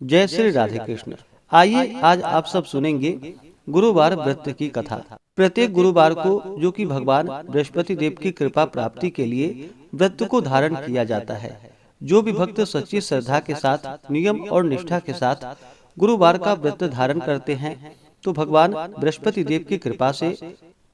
जय श्री राधे कृष्ण। आइए आज आप सब सुनेंगे गुरुवार व्रत की कथा। प्रत्येक गुरुवार को जो कि भगवान बृहस्पति देव की कृपा प्राप्ति के लिए व्रत को धारण किया जाता है। जो भी भक्त सच्ची श्रद्धा के साथ नियम और निष्ठा के साथ गुरुवार का व्रत धारण करते हैं तो भगवान बृहस्पति देव की कृपा से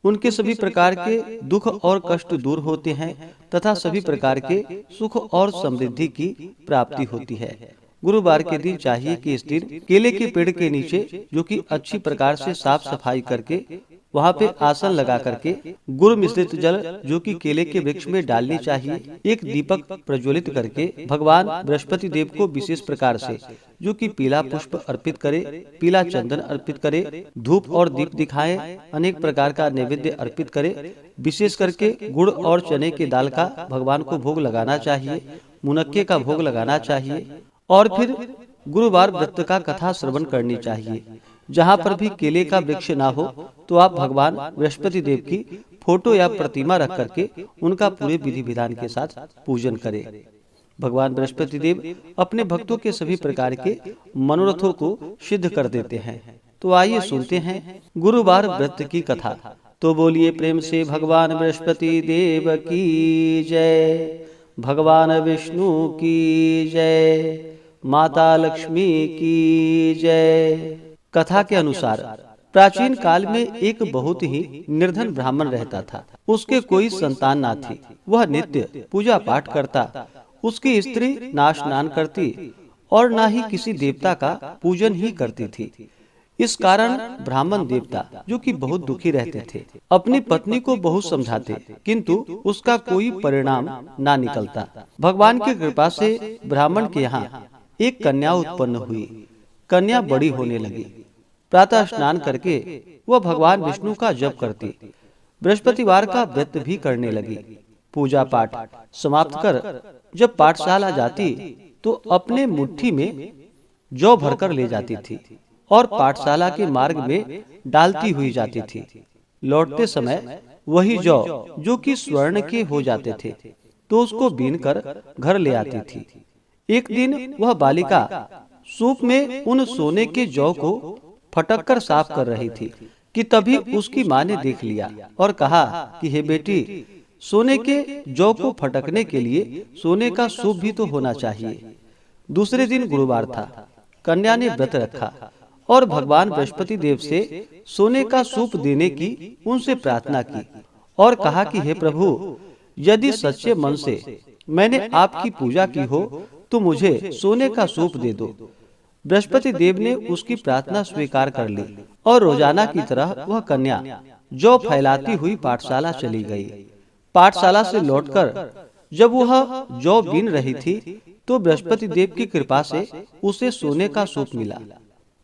उनके सभी प्रकार के दुख और कष्ट दूर होते हैं तथा सभी प्रकार के सुख और समृद्धि की प्राप्ति होती है। गुरुवार के दिन चाहिए कि इस दिन केले के पेड़ के नीचे जो कि अच्छी प्रकार से साफ सफाई करके वहाँ पे आसन लगा करके गुड़ मिश्रित जल जो कि केले के वृक्ष में डालनी चाहिए। एक दीपक प्रज्वलित करके भगवान बृहस्पति देव को विशेष प्रकार से जो कि पीला पुष्प अर्पित करे, पीला चंदन अर्पित करे, धूप और दीप दिखाए, अनेक प्रकार का नैवेद्य अर्पित करे। विशेष करके गुड़ और चने की दाल का भगवान को भोग लगाना चाहिए, मुनक्के का भोग लगाना चाहिए और फिर गुरुवार व्रत का कथा श्रवण करनी चाहिए। जहाँ पर भी केले का वृक्ष ना हो तो आप भगवान बृहस्पति देव की फोटो या प्रतिमा रख करके उनका पूरे विधि विधान के साथ पूजन करें। भगवान बृहस्पति देव अपने भक्तों के सभी प्रकार के मनोरथों को सिद्ध कर देते हैं। तो आइए सुनते हैं गुरुवार व्रत की कथा। तो बोलिए प्रेम से भगवान बृहस्पति देव की जय, भगवान विष्णु की जय, माता लक्ष्मी की जय। कथा के अनुसार प्राचीन काल में एक बहुत ही निर्धन ब्राह्मण रहता था। उसके कोई संतान ना थी। वह नित्य पूजा पाठ करता। उसकी स्त्री ना स्नान करती और ना ही किसी देवता का पूजन ही करती थी। इस कारण ब्राह्मण देवता जो कि बहुत दुखी रहते थे, अपनी पत्नी को बहुत समझाते किंतु उसका कोई परिणाम ना निकलता। भगवान की कृपा से ब्राह्मण के यहाँ एक कन्या उत्पन्न हुई। कन्या बड़ी होने लगी। प्रातः स्नान करके वह भगवान विष्णु का जप करती, बृहस्पतिवार का व्रत भी करने लगी। पूजा पाठ समाप्त कर जब पाठशाला जाती तो अपने मुट्ठी में जौ भरकर ले जाती थी और पाठशाला के मार्ग में डालती हुई जाती थी। लौटते समय वही जौ जो कि स्वर्ण के हो जाते थे तो उसको बीन कर घर ले आती थी। एक दिन वह बालिका सूप में उन सोने के जौ को फटक कर साफ कर रही थी कि तभी उसकी माँ ने देख लिया और कहा कि हे बेटी, सोने के जौ को फटकने के लिए सोने का सूप भी तो होना चाहिए। दूसरे दिन गुरुवार था। कन्या ने व्रत रखा और भगवान बृहस्पति देव से सोने का सूप देने की उनसे प्रार्थना की और कहा कि हे प्रभु, यदि सच्चे मन से मैंने आपकी पूजा की हो तो मुझे सोने का सूप दे दो। बृहस्पति देव ने उसकी प्रार्थना स्वीकार कर ली और रोजाना की तरह वह कन्या जौ फैलाती हुई पाठशाला चली गई। पाठशाला से लौटकर जब वह जौ बीन रही थी तो बृहस्पति देव की कृपा से उसे सोने का सूप मिला।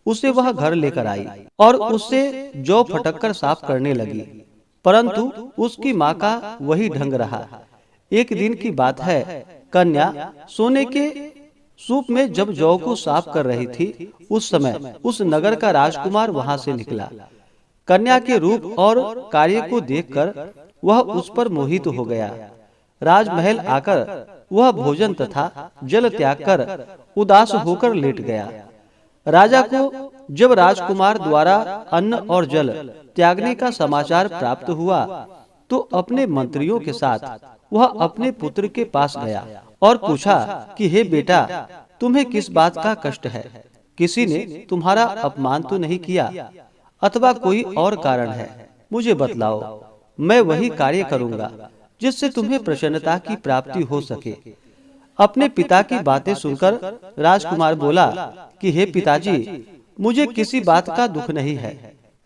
उसे वह घर लेकर आई और उससे जौ फटककर साफ करने लगी, परंतु उसकी माँ का वही ढंग रहा। एक दिन की बात है, कन्या सोने के सूप में जब जौ को साफ कर रही थी उस समय उस नगर का राजकुमार वहां से निकला। कन्या के रूप और कार्य को देखकर वह उस पर मोहित हो गया। राजमहल आकर वह भोजन तथा जल त्याग कर उदास होकर लेट गया। राजा को जब राजकुमार द्वारा अन्न और जल त्यागने का समाचार प्राप्त हुआ तो अपने मंत्रियों के साथ वह अपने पुत्र के पास गया और पूछा कि हे बेटा, तुम्हें किस बात का कष्ट है? किसी ने तुम्हारा अपमान तो नहीं किया अथवा कोई और कारण है? मुझे बतलाओ, मैं वही कार्य करूंगा जिससे तुम्हें प्रसन्नता की प्राप्ति हो सके। अपने पिता की बातें सुनकर राजकुमार बोला कि हे पिताजी, मुझे किसी बात का दुख नहीं है।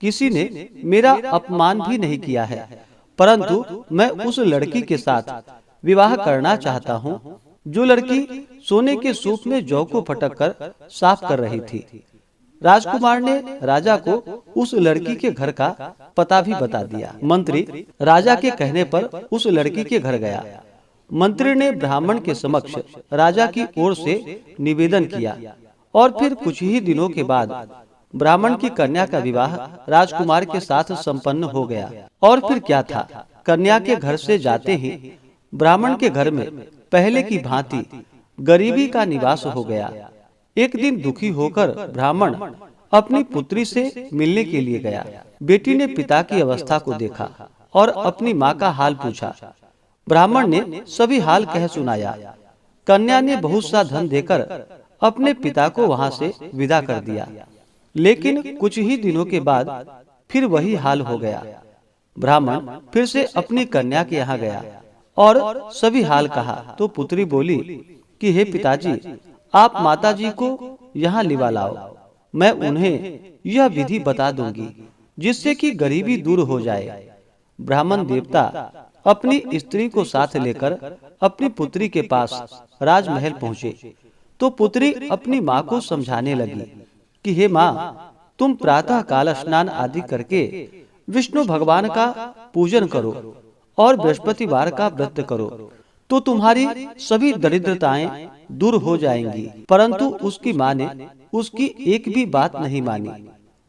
किसी ने मेरा अपमान भी नहीं किया है, परंतु मैं उस लड़की के साथ विवाह करना चाहता हूँ जो लड़की सोने के सूप में जौ को फटक कर साफ कर रही थी। राजकुमार ने राजा को उस लड़की के घर का पता भी बता दिया। मंत्री राजा के कहने पर उस लड़की के घर गया। मंत्री ने ब्राह्मण के समक्ष राजा की ओर से निवेदन किया और फिर कुछ ही दिनों के बाद ब्राह्मण की कन्या का विवाह राजकुमार के साथ संपन्न हो गया। और फिर क्या था, कन्या के घर से जाते ही ब्राह्मण के घर में पहले की भांति गरीबी का निवास हो गया। एक दिन दुखी होकर ब्राह्मण अपनी पुत्री से मिलने के लिए गया। बेटी ने पिता की अवस्था को देखा और अपनी माँ का हाल पूछा। ब्राह्मण ने सभी हाल कह सुनाया। कन्या ने बहुत सा धन देकर अपने पिता को वहां से विदा कर दिया, लेकिन कुछ ही दिनों के बाद फिर वही हाल हो गया। ब्राह्मण फिर से अपनी कन्या के यहाँ गया और सभी हाल कहा तो पुत्री बोली कि हे पिताजी, आप माताजी को यहाँ लिवा लाओ, मैं उन्हें यह विधि बता दूंगी जिससे कि गरीबी दूर हो जाए। ब्राह्मण देवता अपनी स्त्री को साथ लेकर अपनी पुत्री के पास राजमहल पहुँचे तो पुत्री अपनी माँ को समझाने लगी कि हे माँ, तुम प्रातः काल स्नान आदि करके विष्णु भगवान का पूजन करो और बृहस्पतिवार का व्रत करो तो तुम्हारी सभी दरिद्रताएं दूर हो जाएंगी। परंतु उसकी माँ ने उसकी एक भी बात नहीं मानी।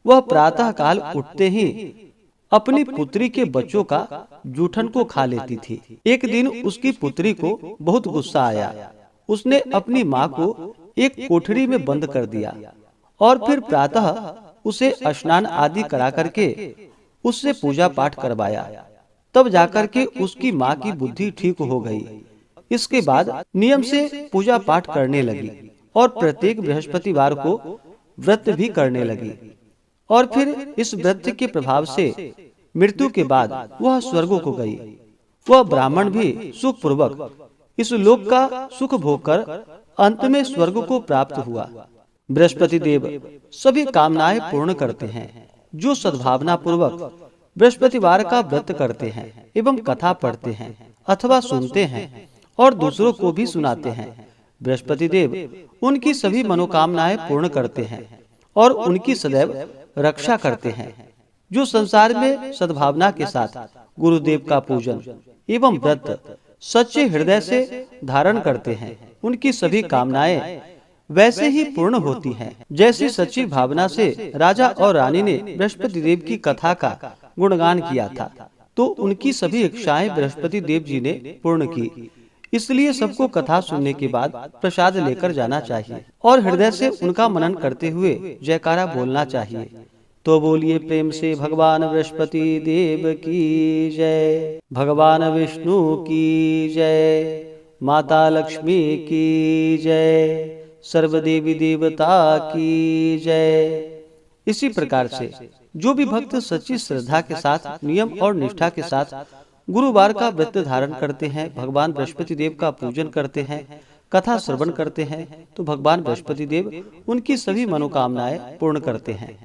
वह प्रातः काल उठते ही अपनी पुत्री के बच्चों का जूठन को खा लेती थी। एक दिन उसकी पुत्री को बहुत गुस्सा आया। उसने अपनी माँ को एक कोठरी में बंद कर दिया और फिर प्रातः उसे स्नान आदि करा करके उससे पूजा पाठ करवाया। तब जाकर के उसकी माँ की बुद्धि ठीक हो गई। इसके बाद नियम से पूजा पाठ करने लगी और प्रत्येक बृहस्पतिवार को व्रत भी करने लगी। और फिर इस व्रत के प्रभाव से मृत्यु के बाद वह स्वर्ग को गई। वह ब्राह्मण भी सुख पूर्वक इस लोक का सुख भोग कर अंत में स्वर्ग को प्राप्त हुआ। बृहस्पति देव सभी कामनाएं पूर्ण करते हैं। जो सद्भावना पूर्वक बृहस्पतिवार का व्रत करते हैं एवं कथा पढ़ते हैं अथवा सुनते हैं और दूसरों को भी सुनाते हैं, बृहस्पति देव उनकी सभी मनोकामनाएं पूर्ण करते हैं और उनकी सदैव रक्षा करते हैं। जो संसार में सद्भावना के साथ गुरुदेव का पूजन एवं व्रत सच्चे हृदय से धारण करते हैं, उनकी सभी कामनाएं वैसे ही पूर्ण होती हैं जैसी सच्ची भावना से राजा और रानी ने बृहस्पति देव की कथा का गुणगान किया था, तो उनकी सभी इच्छाएं बृहस्पति देव जी ने पूर्ण की। इसलिए सबको कथा सुनने के बाद प्रसाद लेकर जाना चाहिए और हृदय से उनका मनन करते हुए जयकारा बोलना चाहिए। तो बोलिए प्रेम से भगवान बृहस्पति देव की जय, भगवान विष्णु की जय, माता लक्ष्मी की जय, सर्वदेवी देवता की जय। इसी प्रकार से जो भी भक्त सच्ची श्रद्धा के साथ नियम और निष्ठा के साथ गुरुवार का व्रत धारण करते हैं, भगवान बृहस्पति देव का पूजन करते हैं, कथा श्रवण करते हैं, तो भगवान बृहस्पति देव उनकी सभी मनोकामनाएं पूर्ण करते हैं।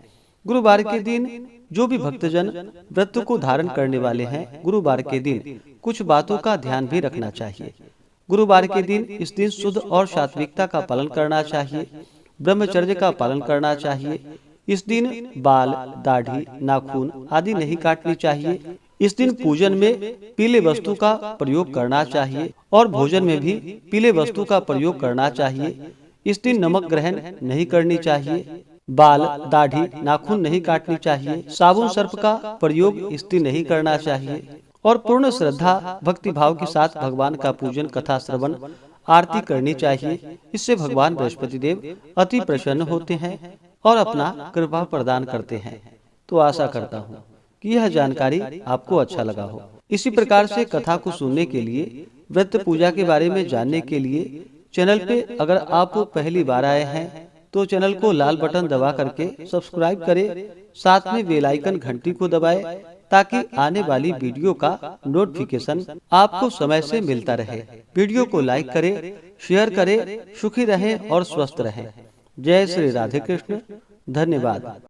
गुरुवार के दिन जो भी भक्तजन व्रत को धारण करने वाले हैं, गुरुवार के दिन कुछ बातों का ध्यान भी रखना चाहिए। गुरुवार के दिन इस दिन शुद्ध और सात्विकता का पालन करना चाहिए, ब्रह्मचर्य का पालन करना चाहिए। इस दिन बाल, दाढ़ी, नाखून आदि नहीं काटनी चाहिए। इस दिन पूजन में पीले वस्तु का प्रयोग करना चाहिए और भोजन में भी पीले वस्तु का प्रयोग करना चाहिए। इस दिन नमक ग्रहण नहीं करनी चाहिए, बाल, दाढ़ी, नाखून नहीं काटनी चाहिए, साबुन सर्प का प्रयोग इस दिन नहीं करना चाहिए और पूर्ण श्रद्धा भक्ति भाव के साथ भगवान का पूजन, कथा श्रवण, आरती करनी चाहिए। इससे भगवान बृहस्पति देव अति प्रसन्न होते हैं और अपना कृपा प्रदान करते हैं। तो आशा करता हूँ कि यह जानकारी आपको अच्छा लगा हो। इसी प्रकार से कथा को सुनने के लिए, व्रत पूजा के बारे में जानने के लिए चैनल पे अगर आप पहली बार आए हैं तो चैनल को लाल बटन दबा करके सब्सक्राइब करें, साथ में बेल आइकन घंटी को दबाएं ताकि आने वाली वीडियो का नोटिफिकेशन आपको समय से मिलता रहे। वीडियो को लाइक करें, शेयर करें। सुखी रहें और स्वस्थ रहें। जय श्री राधे कृष्ण। धन्यवाद।